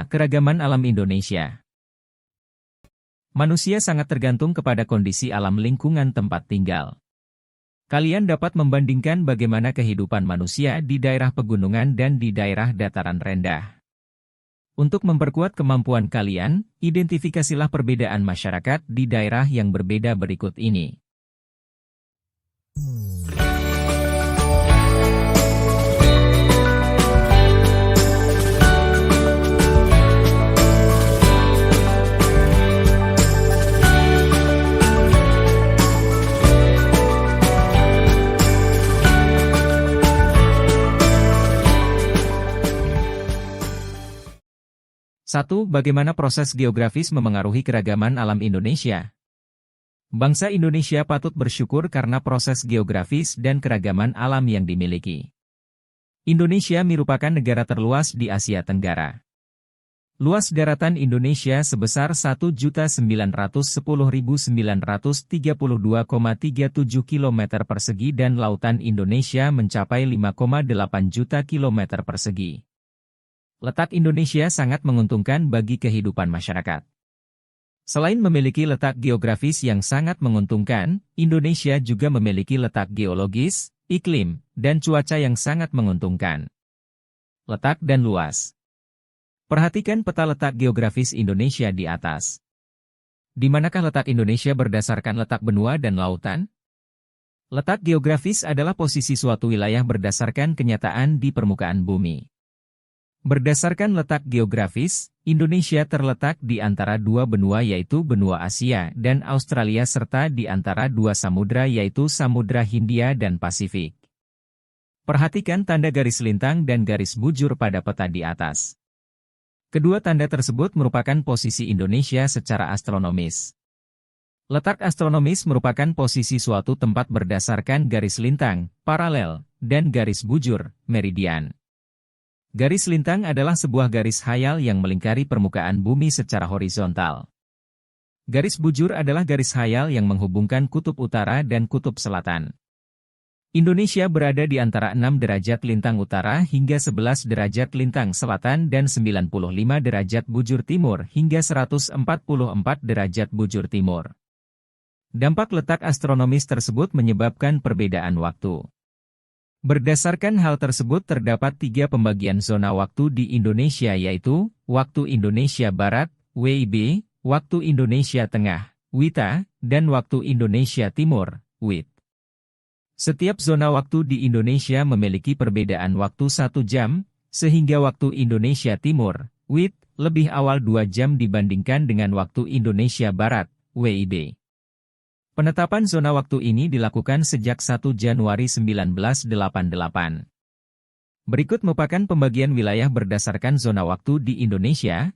Keragaman alam Indonesia. Manusia sangat tergantung kepada kondisi alam lingkungan tempat tinggal. Kalian dapat membandingkan bagaimana kehidupan manusia di daerah pegunungan dan di daerah dataran rendah. Untuk memperkuat kemampuan kalian, identifikasilah perbedaan masyarakat di daerah yang berbeda berikut ini. Satu, bagaimana proses geografis memengaruhi keragaman alam Indonesia? Bangsa Indonesia patut bersyukur karena proses geografis dan keragaman alam yang dimiliki. Indonesia merupakan negara terluas di Asia Tenggara. Luas daratan Indonesia sebesar 1.910.932,37 km persegi dan lautan Indonesia mencapai 5,8 juta km persegi. Letak Indonesia sangat menguntungkan bagi kehidupan masyarakat. Selain memiliki letak geografis yang sangat menguntungkan, Indonesia juga memiliki letak geologis, iklim, dan cuaca yang sangat menguntungkan. Letak dan luas. Perhatikan peta letak geografis Indonesia di atas. Di manakah letak Indonesia berdasarkan letak benua dan lautan? Letak geografis adalah posisi suatu wilayah berdasarkan kenyataan di permukaan bumi. Berdasarkan letak geografis, Indonesia terletak di antara dua benua yaitu benua Asia dan Australia serta di antara dua samudra yaitu Samudra Hindia dan Pasifik. Perhatikan tanda garis lintang dan garis bujur pada peta di atas. Kedua tanda tersebut merupakan posisi Indonesia secara astronomis. Letak astronomis merupakan posisi suatu tempat berdasarkan garis lintang, paralel, dan garis bujur, meridian. Garis lintang adalah sebuah garis khayal yang melingkari permukaan bumi secara horizontal. Garis bujur adalah garis khayal yang menghubungkan kutub utara dan kutub selatan. Indonesia berada di antara 6 derajat lintang utara hingga 11 derajat lintang selatan dan 95 derajat bujur timur hingga 144 derajat bujur timur. Dampak letak astronomis tersebut menyebabkan perbedaan waktu. Berdasarkan hal tersebut terdapat 3 pembagian zona waktu di Indonesia yaitu, Waktu Indonesia Barat, WIB, Waktu Indonesia Tengah, WITA, dan Waktu Indonesia Timur, WIT. Setiap zona waktu di Indonesia memiliki perbedaan waktu 1 jam, sehingga Waktu Indonesia Timur, WIT, lebih awal 2 jam dibandingkan dengan Waktu Indonesia Barat, WIB. Penetapan zona waktu ini dilakukan sejak 1 Januari 1988. Berikut merupakan pembagian wilayah berdasarkan zona waktu di Indonesia.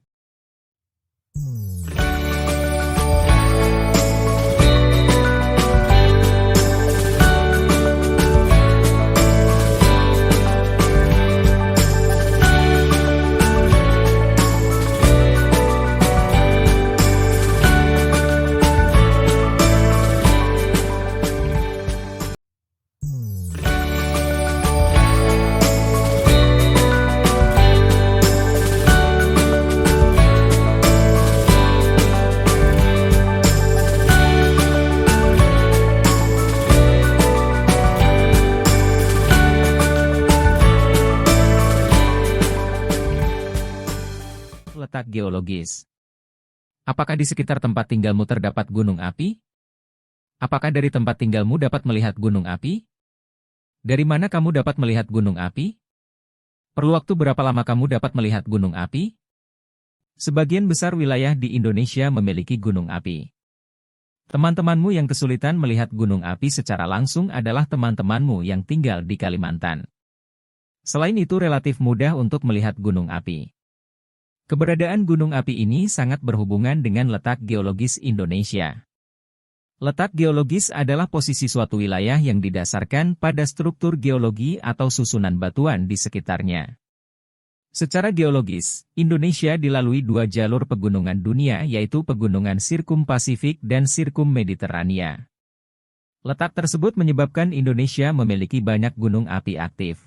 Letak geologis. Apakah di sekitar tempat tinggalmu terdapat gunung api? Apakah dari tempat tinggalmu dapat melihat gunung api? Dari mana kamu dapat melihat gunung api? Perlu waktu berapa lama kamu dapat melihat gunung api? Sebagian besar wilayah di Indonesia memiliki gunung api. Teman-temanmu yang kesulitan melihat gunung api secara langsung adalah teman-temanmu yang tinggal di Kalimantan. Selain itu relatif mudah untuk melihat gunung api. Keberadaan gunung api ini sangat berhubungan dengan letak geologis Indonesia. Letak geologis adalah posisi suatu wilayah yang didasarkan pada struktur geologi atau susunan batuan di sekitarnya. Secara geologis, Indonesia dilalui 2 jalur pegunungan dunia yaitu pegunungan Sirkum Pasifik dan Sirkum Mediterania. Letak tersebut menyebabkan Indonesia memiliki banyak gunung api aktif.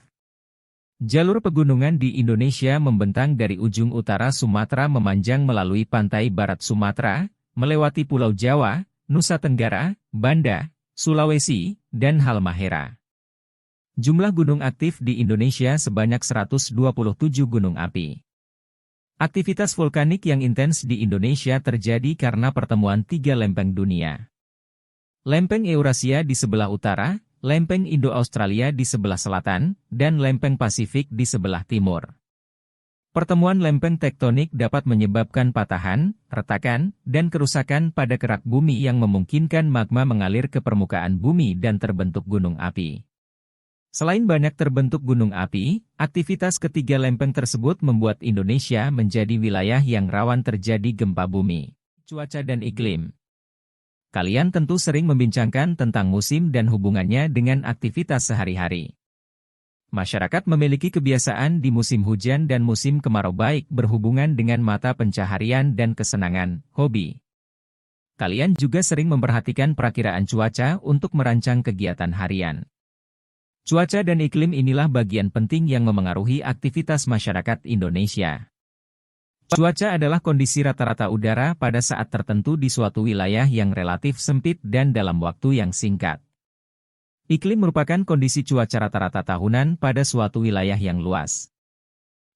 Jalur pegunungan di Indonesia membentang dari ujung utara Sumatera memanjang melalui pantai barat Sumatera, melewati Pulau Jawa, Nusa Tenggara, Banda, Sulawesi, dan Halmahera. Jumlah gunung aktif di Indonesia sebanyak 127 gunung api. Aktivitas vulkanik yang intens di Indonesia terjadi karena pertemuan tiga lempeng dunia. Lempeng Eurasia di sebelah utara, lempeng Indo-Australia di sebelah selatan, dan lempeng Pasifik di sebelah timur. Pertemuan lempeng tektonik dapat menyebabkan patahan, retakan, dan kerusakan pada kerak bumi yang memungkinkan magma mengalir ke permukaan bumi dan terbentuk gunung api. Selain banyak terbentuk gunung api, aktivitas ketiga lempeng tersebut membuat Indonesia menjadi wilayah yang rawan terjadi gempa bumi. Cuaca dan iklim. Kalian tentu sering membincangkan tentang musim dan hubungannya dengan aktivitas sehari-hari. Masyarakat memiliki kebiasaan di musim hujan dan musim kemarau baik berhubungan dengan mata pencaharian dan kesenangan, hobi. Kalian juga sering memperhatikan perakiraan cuaca untuk merancang kegiatan harian. Cuaca dan iklim inilah bagian penting yang memengaruhi aktivitas masyarakat Indonesia. Cuaca adalah kondisi rata-rata udara pada saat tertentu di suatu wilayah yang relatif sempit dan dalam waktu yang singkat. Iklim merupakan kondisi cuaca rata-rata tahunan pada suatu wilayah yang luas.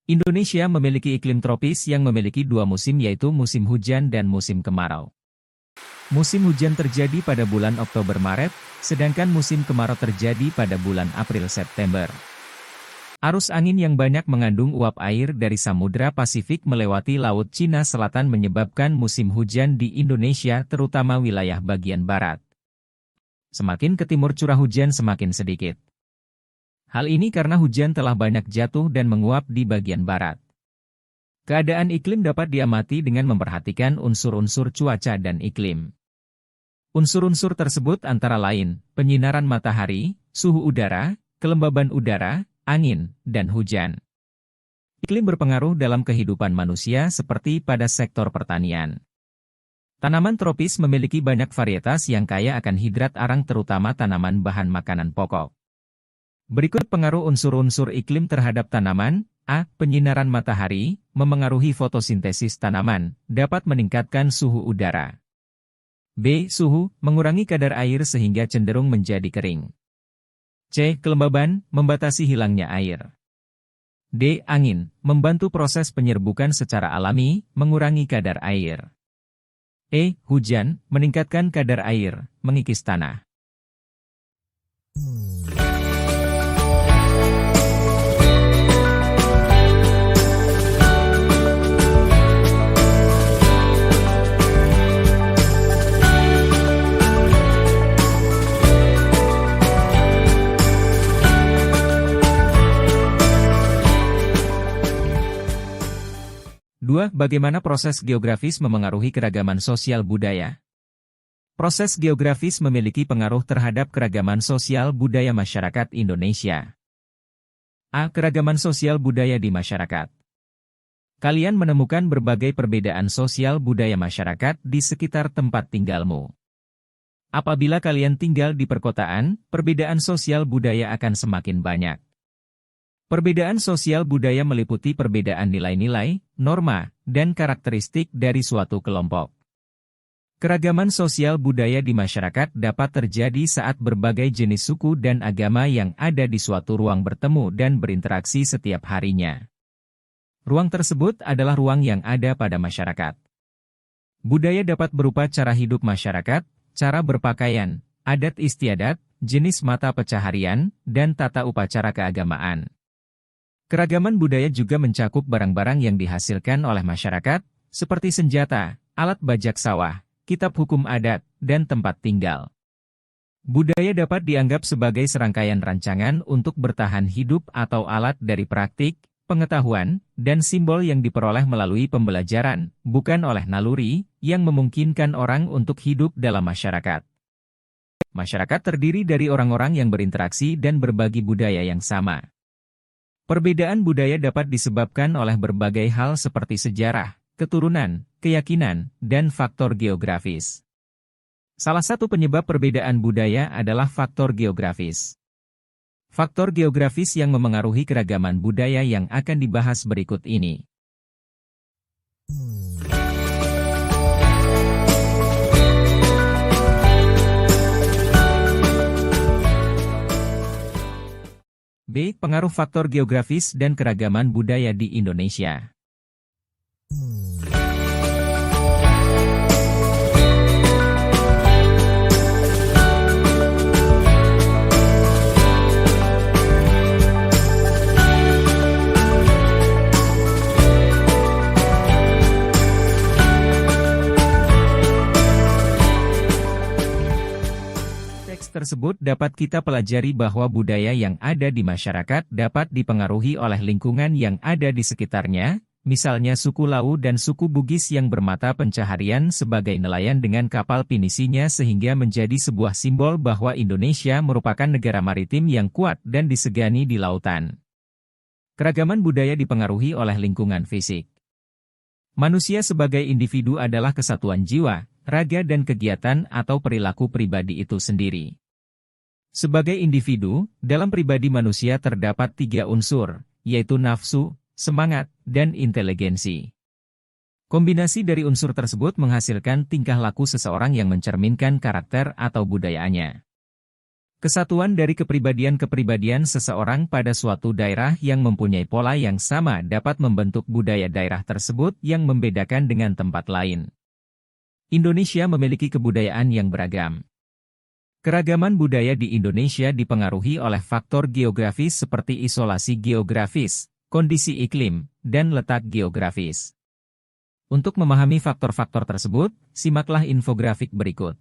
Indonesia memiliki iklim tropis yang memiliki dua musim yaitu musim hujan dan musim kemarau. Musim hujan terjadi pada bulan Oktober-Maret, sedangkan musim kemarau terjadi pada bulan April-September. Arus angin yang banyak mengandung uap air dari Samudra Pasifik melewati Laut Cina Selatan menyebabkan musim hujan di Indonesia terutama wilayah bagian barat. Semakin ke timur curah hujan semakin sedikit. Hal ini karena hujan telah banyak jatuh dan menguap di bagian barat. Keadaan iklim dapat diamati dengan memperhatikan unsur-unsur cuaca dan iklim. Unsur-unsur tersebut antara lain, penyinaran matahari, suhu udara, kelembaban udara, angin, dan hujan. Iklim berpengaruh dalam kehidupan manusia seperti pada sektor pertanian. Tanaman tropis memiliki banyak varietas yang kaya akan hidrat arang terutama tanaman bahan makanan pokok. Berikut pengaruh unsur-unsur iklim terhadap tanaman. A. Penyinaran matahari, memengaruhi fotosintesis tanaman, dapat meningkatkan suhu udara. B. Suhu, mengurangi kadar air sehingga cenderung menjadi kering. C. Kelembaban, membatasi hilangnya air. D. Angin, membantu proses penyerbukan secara alami, mengurangi kadar air. E. Hujan, meningkatkan kadar air, mengikis tanah. Dua, bagaimana proses geografis memengaruhi keragaman sosial budaya? Proses geografis memiliki pengaruh terhadap keragaman sosial budaya masyarakat Indonesia. A. Keragaman sosial budaya di masyarakat. Kalian menemukan berbagai perbedaan sosial budaya masyarakat di sekitar tempat tinggalmu. Apabila kalian tinggal di perkotaan, perbedaan sosial budaya akan semakin banyak. Perbedaan sosial budaya meliputi perbedaan nilai-nilai, norma, dan karakteristik dari suatu kelompok. Keragaman sosial budaya di masyarakat dapat terjadi saat berbagai jenis suku dan agama yang ada di suatu ruang bertemu dan berinteraksi setiap harinya. Ruang tersebut adalah ruang yang ada pada masyarakat. Budaya dapat berupa cara hidup masyarakat, cara berpakaian, adat istiadat, jenis mata pencaharian, dan tata upacara keagamaan. Keragaman budaya juga mencakup barang-barang yang dihasilkan oleh masyarakat, seperti senjata, alat bajak sawah, kitab hukum adat, dan tempat tinggal. Budaya dapat dianggap sebagai serangkaian rancangan untuk bertahan hidup atau alat dari praktik, pengetahuan, dan simbol yang diperoleh melalui pembelajaran, bukan oleh naluri, yang memungkinkan orang untuk hidup dalam masyarakat. Masyarakat terdiri dari orang-orang yang berinteraksi dan berbagi budaya yang sama. Perbedaan budaya dapat disebabkan oleh berbagai hal seperti sejarah, keturunan, keyakinan, dan faktor geografis. Salah satu penyebab perbedaan budaya adalah faktor geografis. Faktor geografis yang memengaruhi keragaman budaya yang akan dibahas berikut ini. B. Pengaruh faktor geografis dan keragaman budaya di Indonesia. Tersebut dapat kita pelajari bahwa budaya yang ada di masyarakat dapat dipengaruhi oleh lingkungan yang ada di sekitarnya, misalnya suku Lau dan suku Bugis yang bermata pencaharian sebagai nelayan dengan kapal pinisinya sehingga menjadi sebuah simbol bahwa Indonesia merupakan negara maritim yang kuat dan disegani di lautan. Keragaman budaya dipengaruhi oleh lingkungan fisik. Manusia sebagai individu adalah kesatuan jiwa, raga dan kegiatan atau perilaku pribadi itu sendiri. Sebagai individu, dalam pribadi manusia terdapat 3 unsur, yaitu nafsu, semangat, dan inteligensi. Kombinasi dari unsur tersebut menghasilkan tingkah laku seseorang yang mencerminkan karakter atau budayaannya. Kesatuan dari kepribadian-kepribadian seseorang pada suatu daerah yang mempunyai pola yang sama dapat membentuk budaya daerah tersebut yang membedakan dengan tempat lain. Indonesia memiliki kebudayaan yang beragam. Keragaman budaya di Indonesia dipengaruhi oleh faktor geografis seperti isolasi geografis, kondisi iklim, dan letak geografis. Untuk memahami faktor-faktor tersebut, simaklah infografik berikut.